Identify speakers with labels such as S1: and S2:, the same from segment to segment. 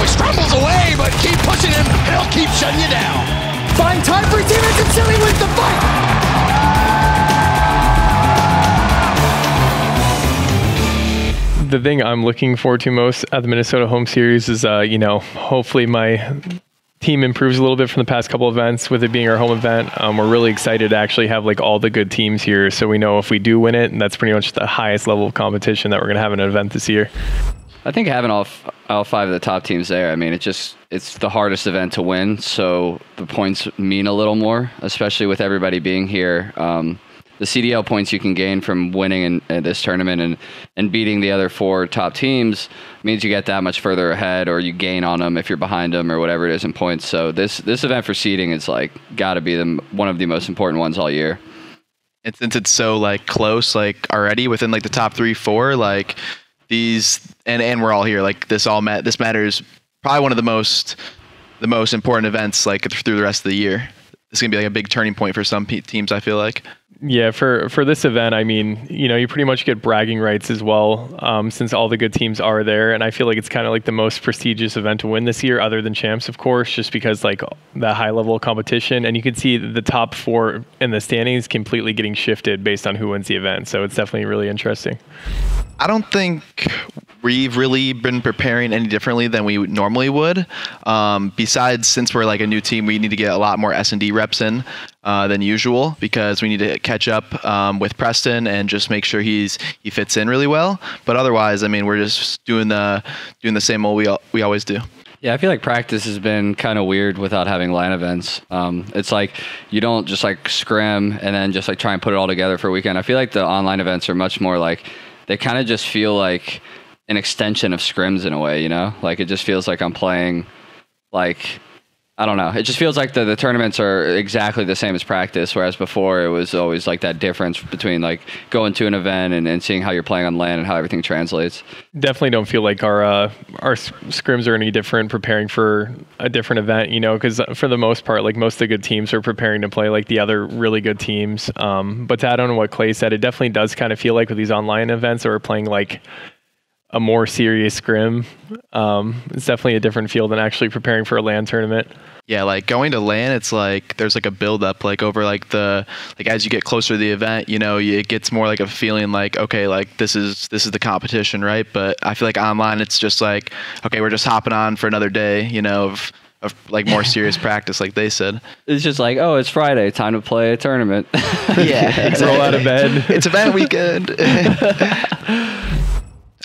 S1: he scrambles away, but keep pushing him, and he'll keep shutting you down.
S2: Buying time for his teammates, and Cellium wins the fight.
S3: The thing I'm looking forward to most at the Minnesota Home Series is, you know, hopefully my team improves a little bit from the past couple events with it being our home event. We're really excited to actually have like all the good teams here. So we know if we do win it, and that's pretty much the highest level of competition that we're going to have in an event this year.
S4: I think having all 5 of the top teams there, I mean, it's the hardest event to win. So the points mean a little more, especially with everybody being here. The CDL points you can gain from winning in this tournament and beating the other 4 top teams means you get that much further ahead, or you gain on them if you're behind them or whatever it is in points. So this event for seeding is like got to be one of the most important ones all year.
S5: And since it's so like close, like already within like the top 3, 4, like these, and we're all here, like this matters. Probably one of the most important events like through the rest of the year. It's gonna be like a big turning point for some teams, I feel like.
S3: Yeah, for this event, I mean, you know, you pretty much get bragging rights as well, since all the good teams are there. And I feel like it's kind of like the most prestigious event to win this year, other than champs, of course, just because like that high level of competition. And you can see the top 4 in the standings completely getting shifted based on who wins the event. So it's definitely really interesting.
S5: I don't think we've really been preparing any differently than we normally would. Besides, since we're like a new team, we need to get a lot more S&D reps in than usual, because we need to catch up with Preston and just make sure he fits in really well. But otherwise, I mean, we're just doing the same old we always do.
S4: Yeah, I feel like practice has been kind of weird without having LAN events. It's like you don't just like scrim and then just like try and put it all together for a weekend. I feel like the online events are much more like, they kind of just feel like an extension of scrims in a way, you know? Like it just feels like I'm playing, like, I don't know. It just feels like the tournaments are exactly the same as practice, whereas before it was always like that difference between like going to an event and seeing how you're playing on LAN and how everything translates.
S3: Definitely don't feel like our scrims are any different preparing for a different event, you know, because for the most part, like most of the good teams are preparing to play like the other really good teams. But to add on to what Clay said, it definitely does kind of feel like with these online events that we're playing like a more serious scrim. It's definitely a different feel than actually preparing for a LAN tournament.
S5: Yeah, like going to LAN, it's like there's like a build up, like over like as you get closer to the event, you know, it gets more like a feeling like, okay, like this is the competition, right? But I feel like online, it's just like, okay, we're just hopping on for another day, you know, of like more serious practice, like they said.
S4: It's just like, oh, it's Friday, time to play a tournament.
S5: Yeah, exactly.
S3: Roll out of bed.
S5: It's event weekend.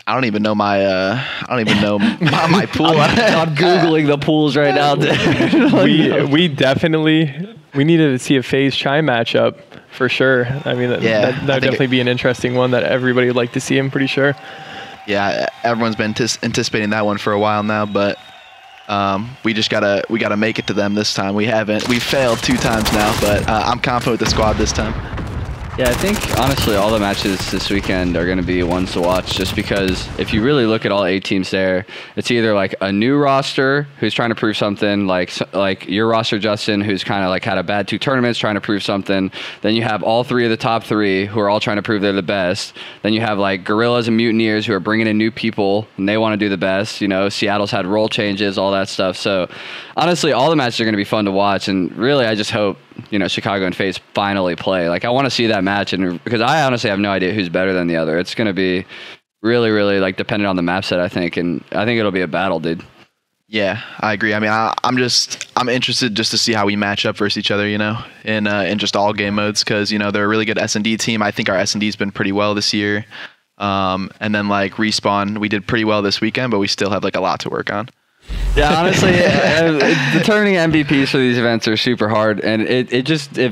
S5: I don't even know my pool.
S4: I'm Googling the pools right now.
S3: we need to see a FaZe Chai matchup for sure. I mean, that'd definitely be an interesting one that everybody would like to see, I'm pretty sure.
S5: Yeah, everyone's been anticipating that one for a while now, but we gotta make it to them this time. We failed 2 times now, but I'm confident with the squad this time.
S4: Yeah, I think honestly all the matches this weekend are going to be ones to watch, just because if you really look at all 8 teams there, it's either like a new roster who's trying to prove something, like your roster, Justin, who's kind of like had a bad 2 tournaments trying to prove something. Then you have all 3 of the top 3 who are all trying to prove they're the best. Then you have like Gorillas and Mutineers who are bringing in new people and they want to do the best. You know, Seattle's had role changes, all that stuff. So honestly, all the matches are going to be fun to watch, and really I just hope, you know, Chicago and FaZe finally play. Like, I want to see that match, and because I honestly have no idea who's better than the other. It's going to be really, really like dependent on the map set, I think, and I think it'll be a battle, dude.
S5: Yeah, I agree. I mean, I'm interested just to see how we match up versus each other, you know, in just all game modes, because, you know, they're a really good S&D team. I think our S&D's been pretty well this year. And then like Respawn, we did pretty well this weekend, but we still have like a lot to work on.
S4: Yeah, honestly, determining MVPs for these events are super hard, and it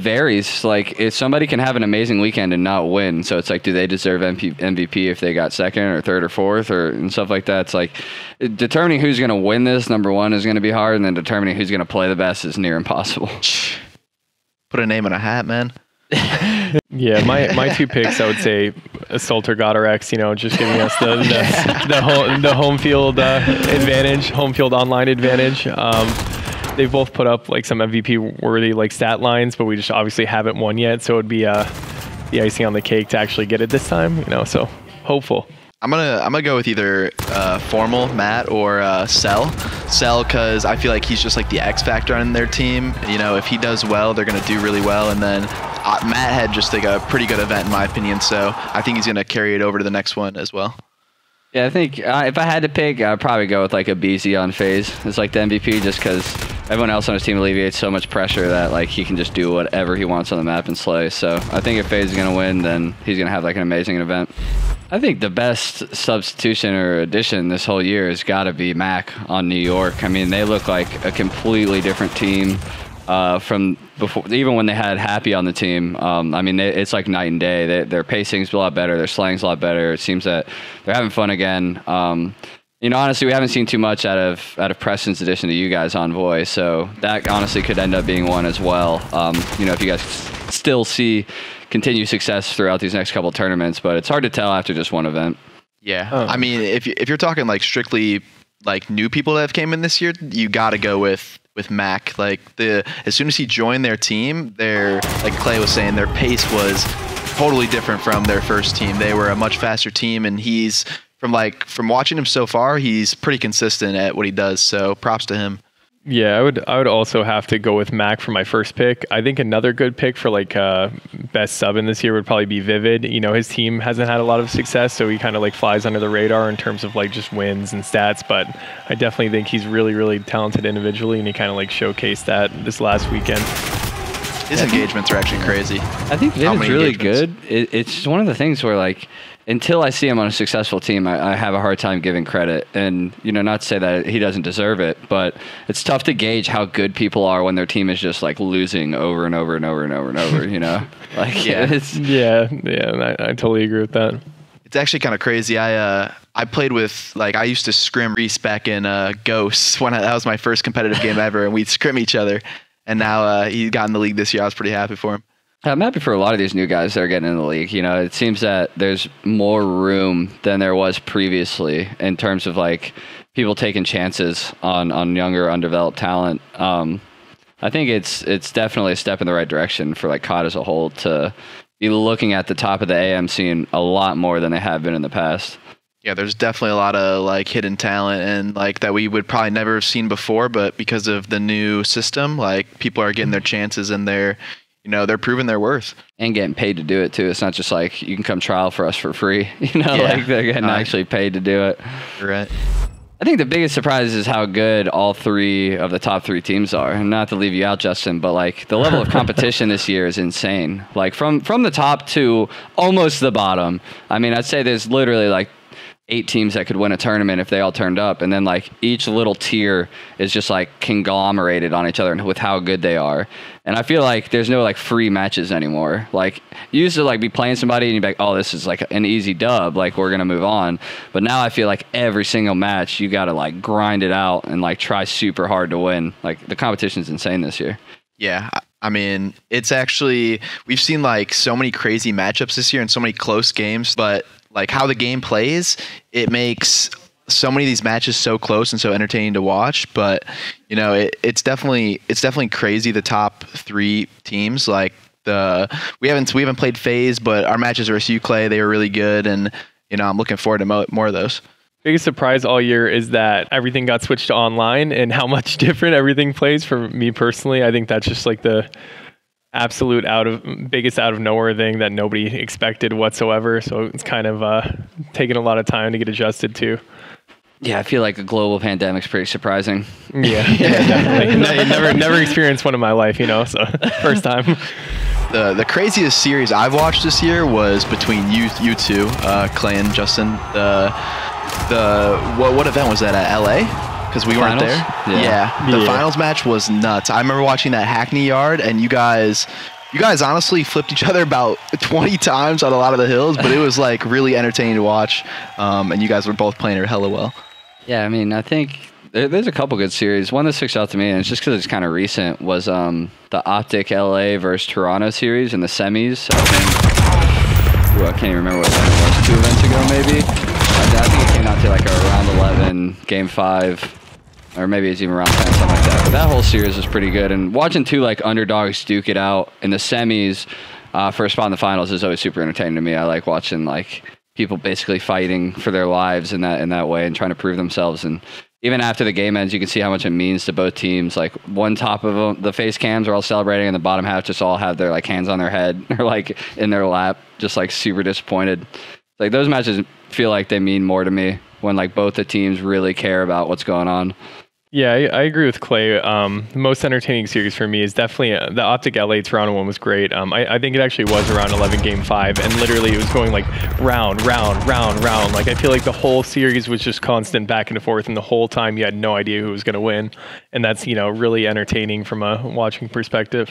S4: varies. Like, if somebody can have an amazing weekend and not win, so it's like, do they deserve MVP if they got 2nd or 3rd or 4th and stuff like that? It's like determining who's going to win this, number one, is going to be hard, and then determining who's going to play the best is near impossible.
S5: Put a name in a hat, man.
S3: Yeah, my 2 picks, I would say Assault or GodRx, you know, just giving us the home field advantage, home field online advantage. They've both put up like some MVP worthy like stat lines, but we just obviously haven't won yet, so it would be the icing on the cake to actually get it this time, you know, so hopeful.
S5: I'm gonna go with either Formal Matt or Cell because I feel like he's just like the X factor on their team. You know, if he does well, they're gonna do really well. And then Matt had just like a pretty good event in my opinion, so I think he's gonna carry it over to the next one as well.
S4: Yeah, I think if I had to pick, I'd probably go with like aBeZy on FaZe. It's like the MVP just because everyone else on his team alleviates so much pressure that like he can just do whatever he wants on the map and slay. So I think if FaZe is going to win, then he's going to have like an amazing event. I think the best substitution or addition this whole year has got to be Mac on New York. I mean, they look like a completely different team from before, even when they had Happy on the team. I mean, it's like night and day. Their pacing's a lot better. Their slang's a lot better. It seems that they're having fun again. You know, honestly, we haven't seen too much out of Preston's addition to you guys, Envoy. So that honestly could end up being one as well. You know, if you guys still see continued success throughout these next couple of tournaments, but it's hard to tell after just one event.
S5: Yeah, I mean, if you're talking like strictly like new people that have came in this year, you got to go with Mac. Like as soon as he joined their team, like Clay was saying, their pace was totally different from their first team. They were a much faster team, and he's from watching him so far, he's pretty consistent at what he does. So props to him.
S3: Yeah, I would also have to go with Mac for my first pick. I think another good pick for like best sub in this year would probably be Vivid. You know, his team hasn't had a lot of success, so he kind of like flies under the radar in terms of like just wins and stats. But I definitely think he's really, really talented individually, and he kind of like showcased that this last weekend.
S5: His engagements are actually crazy.
S4: I think Vivid's really good. It's just one of the things where like, until I see him on a successful team, I have a hard time giving credit. And, you know, not to say that he doesn't deserve it, but it's tough to gauge how good people are when their team is just like losing over and over and over and over and over, you know? Like,
S3: yeah, I totally agree with that.
S5: It's actually kind of crazy. I played with, like, I used to scrim Reese back in Ghosts that was my first competitive game ever, and we'd scrim each other. And now he got in the league this year. I was pretty happy for him.
S4: I'm happy for a lot of these new guys that are getting in the league. You know, it seems that there's more room than there was previously in terms of like people taking chances on younger, undeveloped talent. I think it's definitely a step in the right direction for like COD as a whole to be looking at the top of the AM scene a lot more than they have been in the past.
S5: Yeah, there's definitely a lot of like hidden talent and like that we would probably never have seen before, but because of the new system, like people are getting their chances and they're proving their worth.
S4: And getting paid to do it too. It's not just like you can come trial for us for free. You know, like they're getting actually paid to do it.
S5: Right.
S4: I think the biggest surprise is how good all three of the top three teams are. And not to leave you out, Justin, but like the level of competition this year is insane. Like from the top to almost the bottom. I mean, I'd say there's literally like 8 teams that could win a tournament if they all turned up, and then like each little tier is just like conglomerated on each other and with how good they are. And I feel like there's no like free matches anymore. Like you used to like be playing somebody and you'd be like, oh, this is like an easy dub, like we're gonna move on. But now I feel like every single match you gotta like grind it out and like try super hard to win. Like the competition's insane this year.
S5: Yeah, I mean, it's actually, we've seen like so many crazy matchups this year and so many close games, but like how the game plays, it makes so many of these matches so close and so entertaining to watch. But you know, it's definitely crazy. The top 3 teams, like we haven't played FaZe, but our matches versus you, Clay, they were really good, and you know, I'm looking forward to more of those.
S3: Biggest surprise all year is that everything got switched to online and how much different everything plays. For me personally, I think that's just like the absolute biggest out of nowhere thing that nobody expected whatsoever. So it's kind of taken a lot of time to get adjusted to.
S4: Yeah, I feel like a global pandemic's pretty surprising.
S3: Yeah, definitely. never experienced one in my life, you know, so first time.
S5: The craziest series I've watched this year was between you two, Clay and Justin. What event was that at LA? Because we weren't there. Yeah. The finals match was nuts. I remember watching that Hackney Yard, and you guys honestly flipped each other about 20 times on a lot of the hills, but it was like really entertaining to watch. And you guys were both playing it hella well.
S4: Yeah, I mean, I think there's a couple good series. One that sticks out to me, and it's just because it's kind of recent, was the Optic LA versus Toronto series in the semis. I can't even remember what that was. 2 events ago, maybe. I think it came out to like a round 11, game 5. Or maybe it's even around 10, something like that. But that whole series was pretty good. And watching 2 like underdogs duke it out in the semis for a spot in the finals is always super entertaining to me. I like watching like people basically fighting for their lives in that way and trying to prove themselves. And even after the game ends, you can see how much it means to both teams. Like one top of them, the face cams are all celebrating, and the bottom half just all have their like hands on their head or like in their lap, just like super disappointed. Like those matches feel like they mean more to me when like both the teams really care about what's going on.
S3: Yeah, I agree with Clay. The most entertaining series for me is definitely the Optic LA Toronto one was great. I think it actually was around 11 game 5, and literally it was going like round. Like I feel like the whole series was just constant back and forth, and the whole time you had no idea who was going to win, and that's really entertaining from a watching perspective.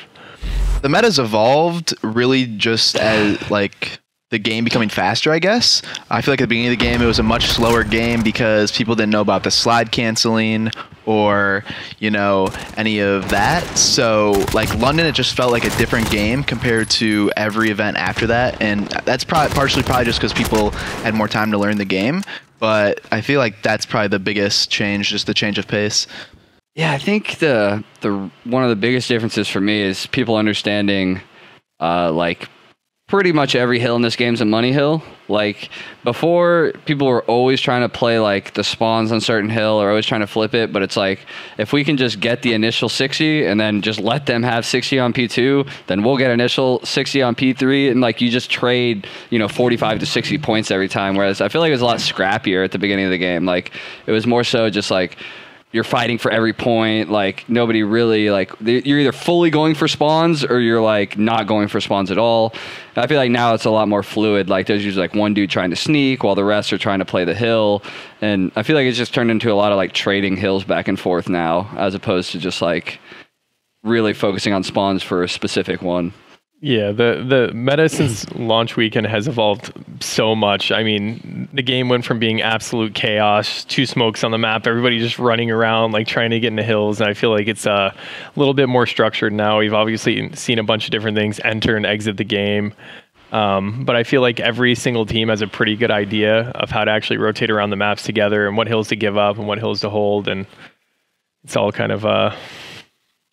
S5: The meta's evolved really just as like the game becoming faster, I guess. I feel like at the beginning of the game, it was a much slower game because people didn't know about the slide canceling or, any of that. So, like, London, it just felt like a different game compared to every event after that. And that's partially just because people had more time to learn the game. But I feel like that's probably the biggest change, just the change of pace.
S4: Yeah, I think the one of the biggest differences for me is people understanding, like, pretty much every hill in this game's a money hill. Like before, people were always trying to play like the spawns on certain hill or always trying to flip it. But it's like, if we can just get the initial 60 and then just let them have 60 on P2, then we'll get initial 60 on P3. And like you just trade, 45 to 60 points every time. Whereas I feel like it was a lot scrappier at the beginning of the game. Like it was more so just like, you're fighting for every point. Like nobody really like you're either fully going for spawns or you're like not going for spawns at all. I feel like now it's a lot more fluid. Like there's usually like one dude trying to sneak while the rest are trying to play the hill. And I feel like it's just turned into a lot of like trading hills back and forth now, as opposed to just like really focusing on spawns for a specific one.
S3: Yeah, the meta since launch weekend has evolved so much. I mean, the game went from being absolute chaos, 2 smokes on the map, everybody just running around, like trying to get in the hills. And I feel like it's a little bit more structured now. We've obviously seen a bunch of different things enter and exit the game. But I feel like every single team has a pretty good idea of how to actually rotate around the maps together and what hills to give up and what hills to hold. And it's all kind of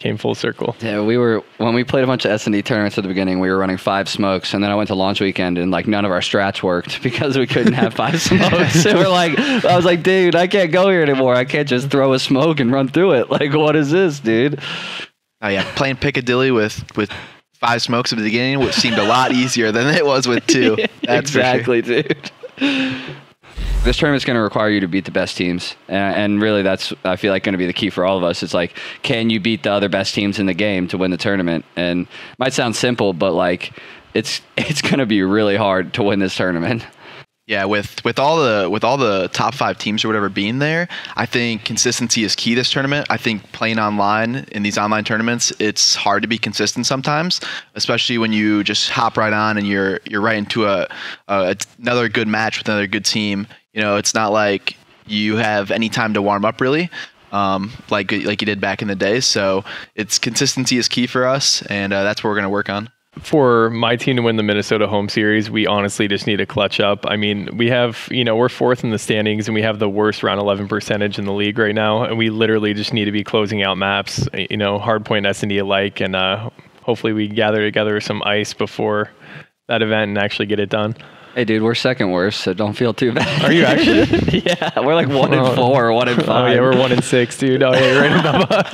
S3: came full circle.
S4: Yeah, when we played a bunch of S&D tournaments at the beginning, we were running 5 smokes, and then I went to launch weekend and like none of our strats worked because we couldn't have 5 smokes. And I was like, dude, I can't go here anymore. I can't just throw a smoke and run through it. Like, what is this, dude?
S5: Oh yeah, playing Piccadilly with 5 smokes at the beginning, which seemed a lot easier than it was with 2. That's
S4: exactly, dude. This tournament's going to require you to beat the best teams, and really that's, I feel like, going to be the key for all of us. It's like, can you beat the other best teams in the game to win the tournament? And it might sound simple, but like it's going to be really hard to win this tournament.
S5: Yeah, with all the top 5 teams or whatever being there, I think consistency is key this tournament. I think playing online in these online tournaments, it's hard to be consistent sometimes, especially when you just hop right on and you're right into another good match with another good team. It's not like you have any time to warm up really, like you did back in the day. So it's consistency is key for us, and that's what we're going to work on.
S3: For my team to win the Minnesota Home Series, we honestly just need to clutch up. I mean, we have, we're 4th in the standings and we have the worst round 11 percentage in the league right now. And we literally just need to be closing out maps, hardpoint S&D alike. And hopefully we gather together some ice before that event and actually get it done.
S4: Hey, dude, we're 2nd worst, so don't feel too bad.
S3: Are you actually?
S4: Yeah, we're like 1-4, 1-5.
S3: Oh, yeah, we're 1-6, dude. Oh, yeah, you're right above us.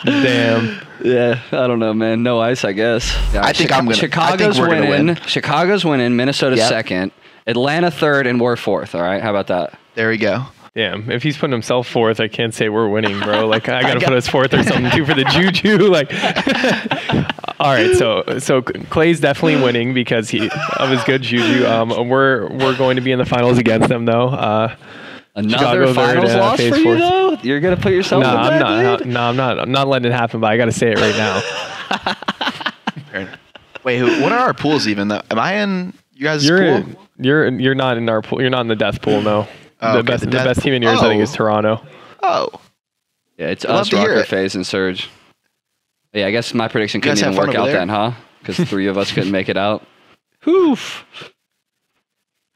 S3: Damn.
S4: Yeah, I don't know, man. No ice, I guess. Yeah,
S5: I think
S4: Chicago's
S5: winning.
S4: Win. Chicago's winning. Minnesota's 2nd. Atlanta 3rd, and we're 4th. All right, how about that?
S5: There we go.
S3: Damn, if he's putting himself 4th, I can't say we're winning, bro. Like, I gotta put us 4th or something too for the juju. Like, all right, so Clay's definitely winning because of his good juju. We're going to be in the finals against them though.
S4: Another finals loss for you though? You're gonna put yourself in that, dude?
S3: I'm not letting it happen, but I gotta say it right now.
S5: Wait, what are our pools even? Am I in you guys' pool?
S3: You're not in our pool. You're not in the death pool, no.
S5: Oh,
S3: the best team in yours, I think, is Toronto.
S5: Oh.
S4: Yeah, it's us, Røkkr, FaZe, and Surge. Yeah, I guess my prediction couldn't even work out then, huh? Because 3 of us couldn't make it out. Oof.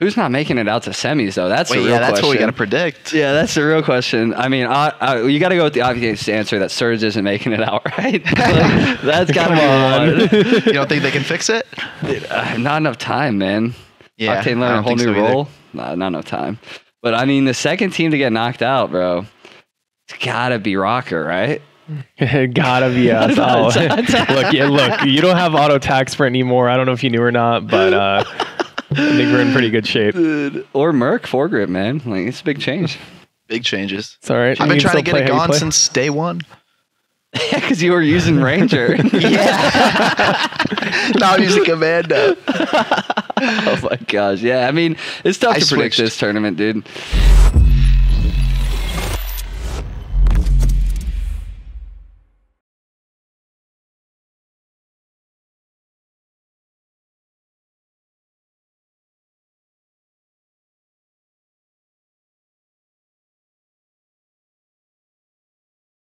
S4: Who's not making it out to semis, though? That's the real question.
S5: That's what we got to predict.
S4: Yeah, that's the real question. I mean, you got to go with the obvious answer that Surge isn't making it out, right? That's got to be one.
S5: You don't think they can fix it?
S4: Not enough time, man.
S5: Yeah,
S4: Octane learned a whole new role. Nah, not enough time. But I mean, the second team to get knocked out, bro, it's gotta be Røkkr, right?
S3: Gotta be us. Look, you don't have auto tax sprint anymore. I don't know if you knew or not, but I think we're in pretty good shape.
S4: Dude. Or Merc foregrip, man. Like, it's a big change.
S5: Big changes.
S3: It's all right.
S5: I've been trying to get it gone since day one.
S4: Yeah, because you were using Ranger.
S5: Yeah. Now I'm using Commando.
S4: Oh my gosh. Yeah, I mean, it's tough to predict this tournament, dude.